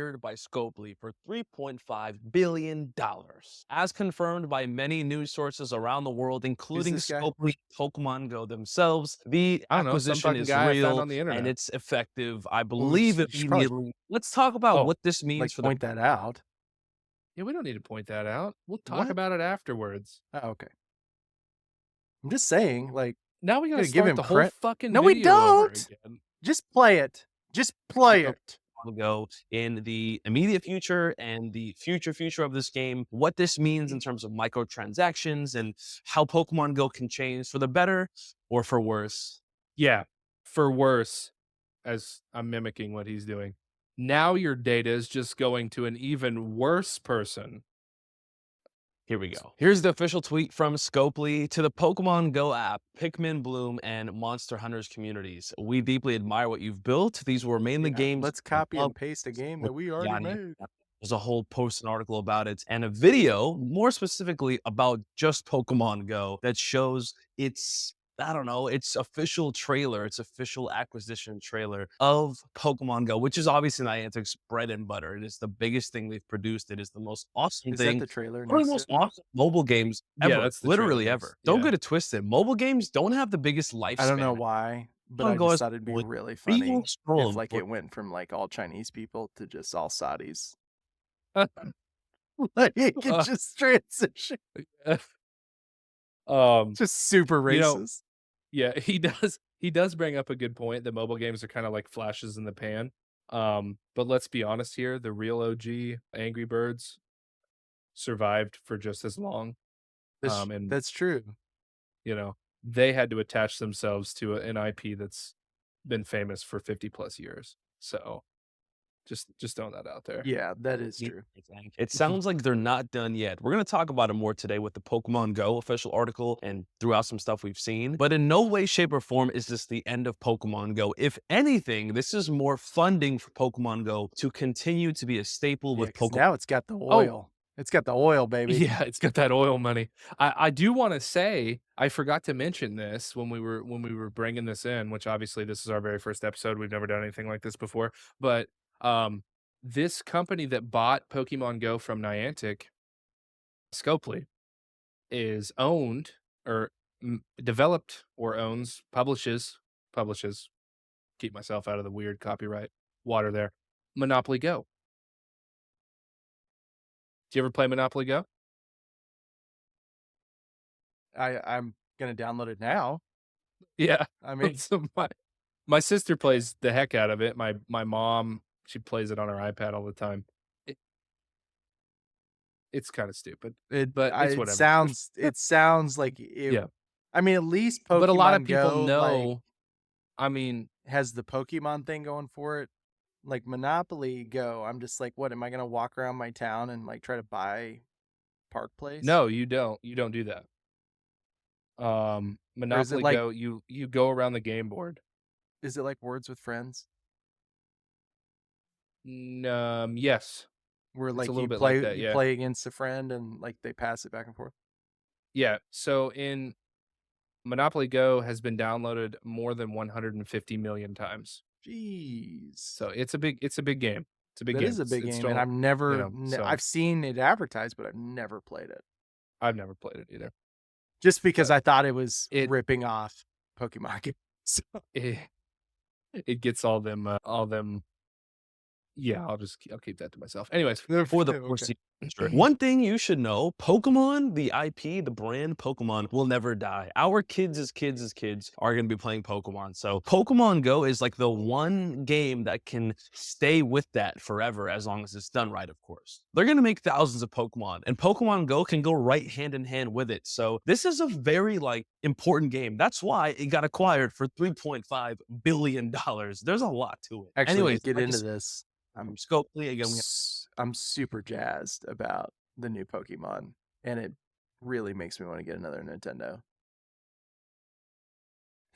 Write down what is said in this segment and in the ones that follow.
by Scopely for $3.5 billion. As confirmed by many news sources around the world, Who's including this guy? Scopely, Pokemon Go themselves, the I don't know, some acquisition fucking is guy I found real on the and internet. it's effective, I Well, believe, you should probably immediately. Let's talk about Oh, what this means like for the point that out. yeah, we don't need to point that out. We'll talk What? about it afterwards. Oh, okay. I'm just saying, like, Now we gotta gotta give start him the whole credit. fucking No, we video over don't. again. Just play it. Just play it. Go in the immediate future and the future of this game, what this means in terms of microtransactions and how Pokemon Go can change for the better or for worse. Yeah, for worse, as I'm mimicking what he's doing. Now your data is just going to an even worse person. Here we go. Here's the official tweet from Scopely to the Pokemon Go app, Pikmin Bloom, and Monster Hunters communities. We deeply admire what you've built. These were mainly Yeah, games. let's copy and paste a game that we already Yanni. made. There's a whole post and article about it and a video, more specifically about just Pokemon Go, that shows its, I don't know, its official trailer, its official acquisition trailer of Pokemon Go, which is obviously Niantic's bread and butter. It is the biggest thing they've produced. It is the most awesome Is that thing. the trailer One of next the to most it? awesome mobile games Yeah, ever. that's the Literally trailer ever. next, Don't yeah. get it twisted. Mobile games don't have the biggest lifespan. I don't know why, but I Pokemon Go just is thought it'd be with really real funny scroll if, like, and it went from, like, all Chinese people to just all Saudis. Like, it could just transition. Just super You know, racist. yeah, he does bring up a good point that mobile games are kind of like flashes in the pan. But let's be honest here, the real OG Angry Birds survived for just as long. And That's true. you know, they had to attach themselves to an IP that's been famous for 50 plus years. So just throwing that out there. Yeah, that is true. it sounds like they're not done yet. We're going to talk about it more today with the Pokemon Go official article and throughout some stuff we've seen. But in no way, shape, or form is this the end of Pokemon Go. If anything, this is more funding for Pokemon Go to continue to be a staple Yeah, with 'cause Pokemon. now it's got the oil. It's got the oil, baby. Yeah, it's got that oil money. I do want to say I forgot to mention this when we were bringing this in, which obviously this is our very first episode. We've never done anything like this before, but this company that bought Pokemon Go from Niantic, Scopely, is owned or developed or owns publishes. Keep myself out of the weird copyright water there. Monopoly Go. Do you ever play Monopoly Go? I'm gonna download it now. Yeah. I mean, So my sister plays the heck out of it. My mom, she plays it on her iPad all the time. It it's kinda stupid, but it's it whatever. sounds like it. Yeah. I mean, at least But a lot of Pokemon people Go, like, know, I mean, has the Pokemon thing going for it. Like Monopoly Go, I'm just like, what am I gonna walk around my town and like try to buy Park Place? no, you don't. You don't do that. Or is it Monopoly like Go, you go around the game board. Words with Friends, Yes. where It's a like little bit like that, you yeah. play against a friend and like they pass it back and forth? Yeah. So in Monopoly Go has been downloaded more than 150 million times. Jeez, So it's a big game. It's a big that game. is a big It's game, and still, I've never, so I've seen it advertised, but I've never played it. I've never played it either. Just because But I thought it was it ripping off Pokemon games. it, it gets all them. Yeah, I'll keep that to myself. Anyways, For the Okay. foreseeable future. One thing you should know, Pokemon, the IP, the brand Pokemon will never die. Our kids' are going to be playing Pokemon. So Pokemon Go is like the one game that can stay with that forever as long as it's done right, of course. They're going to make thousands of Pokemon and Pokemon Go can go right hand in hand with it. So this is a very important game. That's why it got acquired for $3.5 billion. There's a lot to it. Actually, Anyways, to get like I into said, this, I'm Scopely again. I'm super jazzed about the new Pokemon, and it really makes me want to get another Nintendo.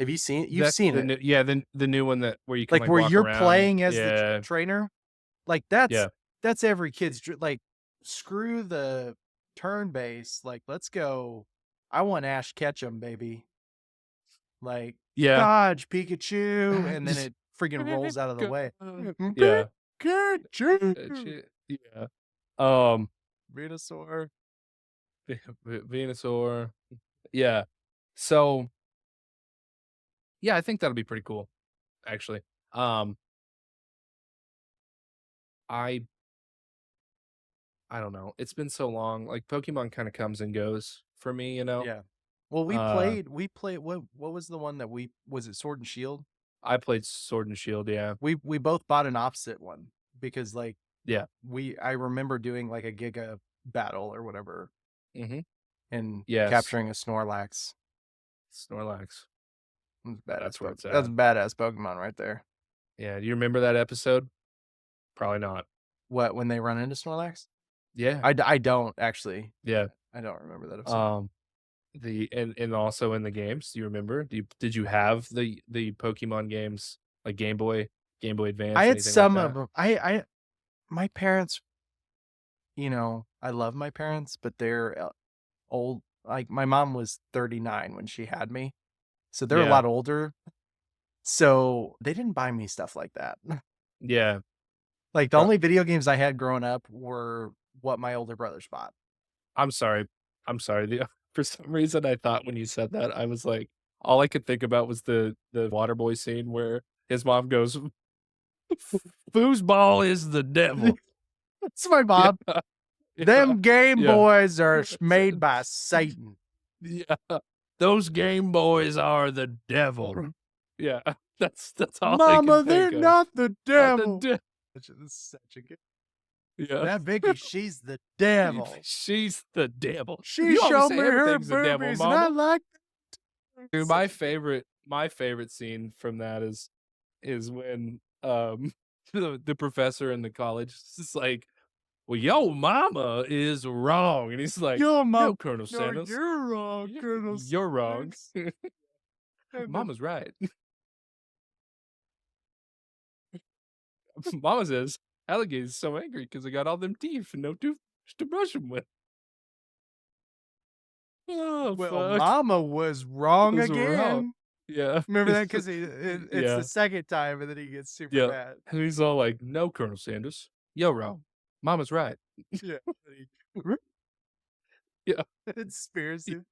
Have you seen it? You've that's seen the it, new, yeah, the new one that where you can like where walk you're around. playing as the Yeah, trainer. Like yeah. that's every kid's like. Screw the turn based. Like, let's go. I want Ash Ketchum, baby. Like, Yeah. dodge Pikachu, and then it freaking rolls out of the way. Yeah. Pikachu. Yeah. Um, Venusaur. Venusaur. Yeah. So yeah, I think that'll be pretty cool. Actually, um, I I don't know. It's been so long. Like Pokemon kind of comes and goes for me. Yeah. Well, Uh, we played what was the one that was it Sword and Shield? I played Sword and Shield. Yeah. We both bought an opposite one because like Yeah. I remember doing like a Giga battle or whatever Mm-hmm. and Yes. capturing a Snorlax. Snorlax. That's where it's That's at. badass Pokemon right there. Yeah. Do you remember that episode? Probably not. What, when they run into Snorlax? Yeah. I don't actually. Yeah. I don't remember that episode. And also in the games, do you remember? Did you have the Pokemon games like Game Boy Advance, I had anything like some of that? them. My parents, I love my parents, but they're old. Like my mom was 39 when she had me. So they're a Yeah. lot older. So they didn't buy me stuff like that. Yeah. Like the Uh, only video games I had growing up were what my older brothers bought. I'm sorry. I'm sorry. For some reason, I thought when you said that, I was like, all I could think about was the Waterboy scene where his mom goes, "Foosball is the devil." It's my Yeah. mom. Yeah. Them Game Yeah. Boys are made by Satan. Yeah. Those Game Boys are the devil. Yeah. That's all I Mama, can they're think of. not the Not the devil. de- This is such a good. yeah. That Vicky, she's the devil. She's the devil. She You always showed say me her everything's the devil, boobies, and I mama. like. Dude, my favorite scene from that is when the professor in the college is like, "Well, yo mama is wrong," and he's like, Your mom. "No, Colonel No, Sanders, you're wrong, y- Colonel you're wrong. Sanders." And the- Mama's right." Mama says, "Alligator's so angry because I got all them teeth and no toothbrush to brush them with." Oh, Well, fuck. Mama was wrong Was again. wrong. Yeah. Remember that? Because it's Yeah. the second time, and then he gets super Yeah. mad. And he's all like, "No, Colonel Sanders, you're wrong. Mama's right." Yeah. Yeah. It spears him.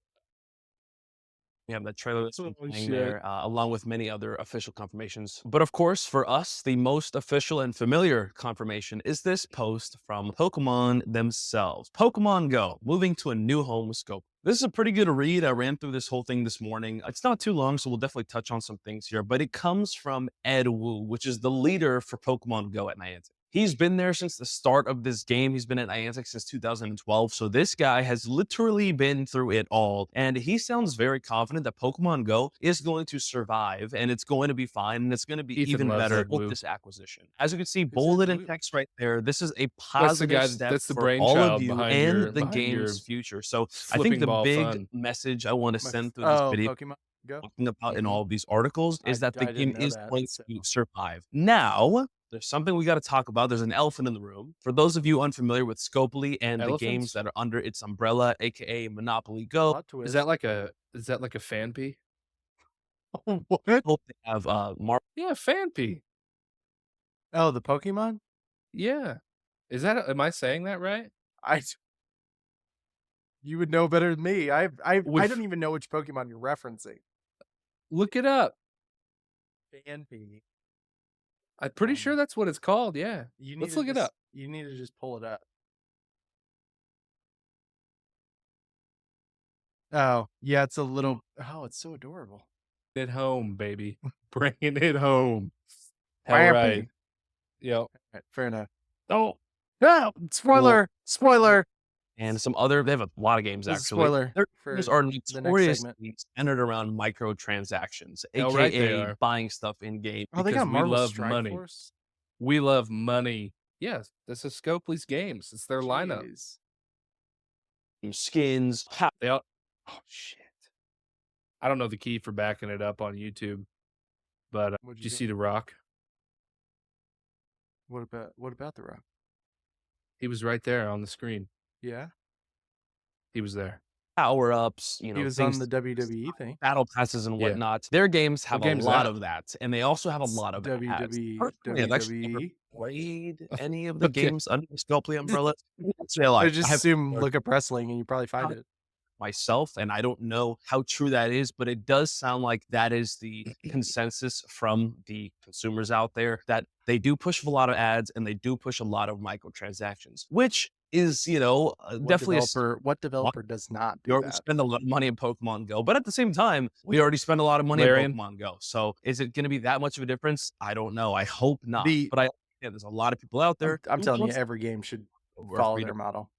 Yeah, that trailer that's been Oh, playing shit. there, along with many other official confirmations. But of course, for us, the most official and familiar confirmation is this post from Pokemon themselves. Pokemon Go, moving to a new home with Scope. This is a pretty good read. I ran through this whole thing this morning. It's not too long, so we'll definitely touch on some things here, but it comes from Ed Wu, which is the leader for Pokemon Go at Niantic. He's been there since the start of this game. He's been at Niantic since 2012. So this guy has literally been through it all. And he sounds very confident that Pokemon Go is going to survive and it's going to be fine and it's going to be Ethan even loves better Ed with Wu. this acquisition. As you can see, bolded in Wu? text right there, this is a That's the positive guy. step That's the for all of brainchild you behind and your the game's future. So I think flipping the ball big fun. message I want to send through this video Pokemon Go. talking about in Mhm. all of these articles is that the I game didn't know is that, going so- to survive. Now, there's something we got to talk about. There's an elephant in the room. For those of you unfamiliar with Scopely and the games Elephants? that are under its umbrella, aka Monopoly Go, Plot twist. Is that like a fan pea? what? hope they have Yeah, fan pea. Oh, the Pokemon? Yeah. Is that? Am I saying that right? You would know better than me. I With- don't even know which Pokemon you're referencing. Look it up. Fanpy. I'm pretty sure that's what it's called. Yeah. You Let's to look it just- up. You need to just pull it up. Oh, yeah, it's a little. Oh, it's so adorable. It home, baby. Bringing it home. All Wampy. right. Yep. All right, fair enough. Oh, No, spoiler, spoiler. and some other. They have a lot of games This is actually. spoiler Their for games are the next segment. notoriously centered around microtransactions, Oh, aka right they are. buying stuff in game. Oh, they because got we Marvel love Strike money. Force. We love money. Yes, this is Scopely's games. It's their lineup. Jeez. Skins. They all. Oh shit! I don't know the key for backing it up on YouTube, but What'd did you do? see The Rock? What about the Rock? He was right there on the screen. Yeah. He was there. power ups, you He know, was on things, the WWE thing. battle passes and Yeah. whatnot. Their games have What a game is lot that? of that, and they also have a It's lot of ads. WWE. Personally, I've actually never WWE. played any of the Okay. games under the Scopely umbrella. Say a I lot. just I have assume look up wrestling and you probably find not it. myself, and I don't know how true that is, but it does sound like that is the consensus from the consumers out there, that they do push a lot of ads and they do push a lot of microtransactions, which is, you know, definitely What developer does not you do already that? spend a lot of money in Pokemon Go, but at the same time, we already spend a lot of money Larian? in Pokemon Go. So is it going to be that much of a difference? I don't know. I hope not. The- But there's a lot of people out there. I'm who telling you, wants every game should or follow free their to model.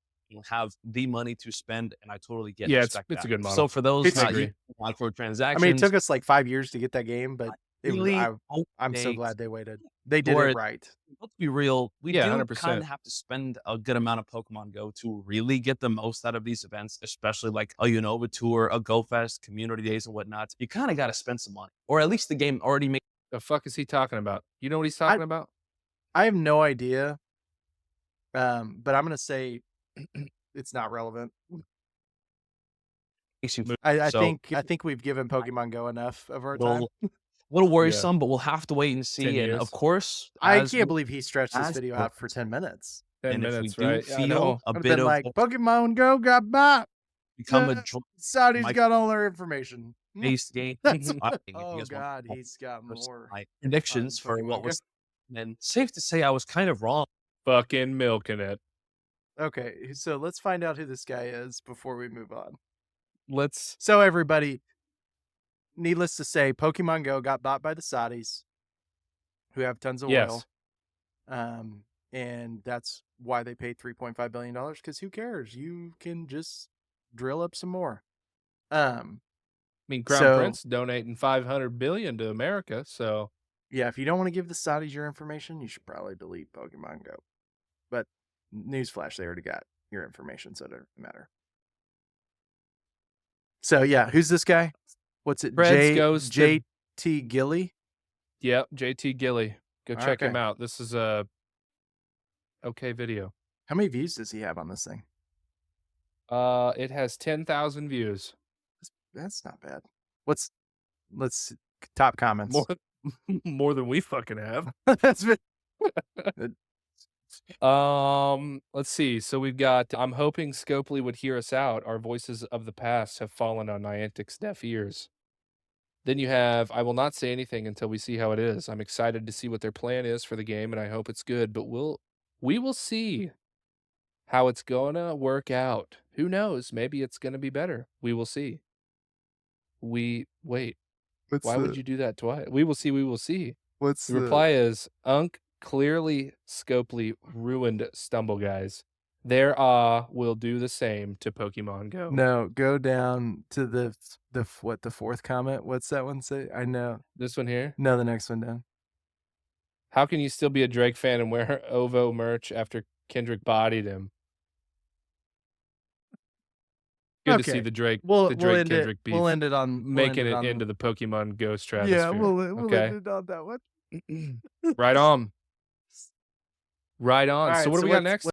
have the money to spend, and I totally get Yeah, and it's respect a that. good model. So for those It's- not agree. using microtransactions, I mean, it took us like 5 years to get that game, but really I'm so they- glad they waited. They did Or- it right. let's be real, we Yeah, do 100%. kind of have to spend a good amount of Pokemon Go to really get the most out of these events, especially like a Unova Tour, a Go Fest, community days, and whatnot. You kind of got to spend some money, or at least the game already makes. The fuck is he talking about? You know what he's talking about? I have no idea, but I'm gonna say it's not relevant. You I So- think we've given Pokemon Go enough of our time. little worrisome, but we'll have to wait and 10 see. And years. of course, I as can't we- believe he stretched this as video we- out for 10 minutes. 10 and minutes, if we do right? Yeah, I feel know. a I'd have bit been of like, Pokemon Go got bought. become a Saudis Mike- got all our information. based game, That's I think if you Oh guys want God, to he's got post more. my predictions for Pokemon what Go. was, and safe to say I was kind of wrong. Fucking milking it. Okay, so let's find out who this guy is before we move on. Let's. So everybody, needless to say, Pokemon Go got bought by the Saudis, who have tons of Yes. oil. And that's why they paid $3.5 billion, because who cares? You can just drill up some more. I mean, Crown So- Prince donating $500 billion to America, so Yeah, if you don't want to give the Saudis your information, you should probably delete Pokemon Go. But newsflash, they already got your information, so it doesn't matter. So yeah, who's this guy? What's it? Preds goes to- JT Gilly? yep, JT Gilly. Go check him Okay. out. This is a okay video. How many views does he have on this thing? It has 10,000 views. That's not bad. Let's top comments. More more than we fucking have. That's been, Let's see. So we've got I'm hoping Scopely would hear us out. Our voices of the past have fallen on Niantic's deaf ears. Then you have I will not say anything until we see how it is. I'm excited to see what their plan is for the game and I hope it's good, but we will see how it's gonna work out. Who knows? Maybe it's gonna be better. We will see. Wait. Why would you do that twice? We will see. We will see. What's The reply is Unk clearly Scopely ruined Stumble Guys. Their will do the same to Pokemon Go. No, go down to the fourth comment. What's that one say? I know. This one here. No, the next one down. How can you still be a Drake fan and wear OVO merch after Kendrick bodied him? Good to see Okay. the Drake We'll Kendrick end beef it on making it into the Pokemon Go stratosphere. Yeah, we'll okay. end it on that one. Right on. Right on. All so right, what do so we got let's- next?